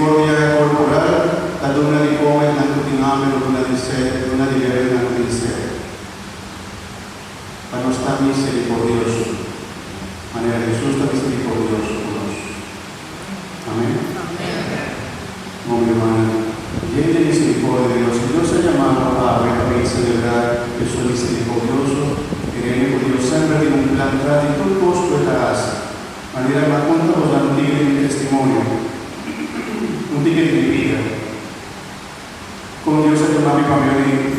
misericordia corporal, la donna di come, la continuame, la donna di sé, la donna di vivere, la donna di sé. Para no estar misericordioso, de manera Jesús está misericordioso con nosotros. Amén. No, mi hermana, llene de misericordia de Dios. Dios ha llamado a Padre a celebrar que soy misericordioso, que viene por Dios siempre en un plan de todo el costo de la raza. De manera más cuenta, pues no tiene mi testimonio, no tiene mi vida. Con Dios ha llamado a mi familia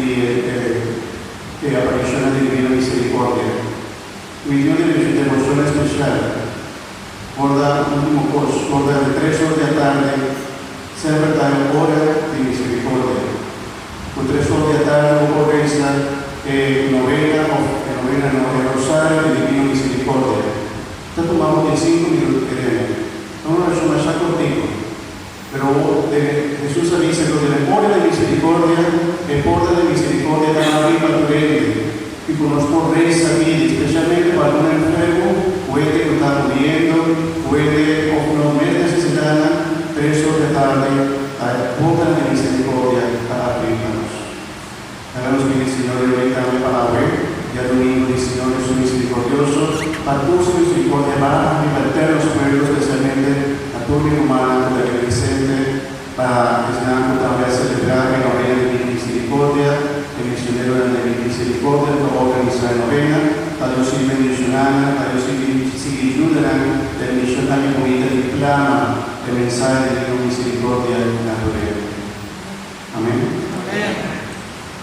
que apareció en la divina misericordia. Mi Dios de devoción especial, por dar un último curso, por dar de 3 horas de la tarde, siempre dar hora de misericordia. Por 3 horas de la tarde, por esa novena, el rosario de divina misericordia. Entonces tomamos de 5 minutos que queremos. No es una cosa cortita, pero Jesús avisa que el borde de misericordia, el borde de misericordia está arriba tu mente. Y con los pobres aquí, especialmente para un enfermo, puede que está muriendo, puede o no necesitar 3 horas de tarde, a borde de misericordia para aplicarnos. Hagamos bien, Señor, y ahorita mi palabra, ya domingo, y Señor, es misericordioso, a tu misericordia va a libertar los pueblos, especialmente a tu humana, a la presente, para que se hagan también a celebrar que la novena de misericordia, el misionero de la misericordia, para organizar la novena, para Dios y bendicionar, para Dios y ayudarán, del misionario bonita y clama el mensaje de la misericordia en la novena.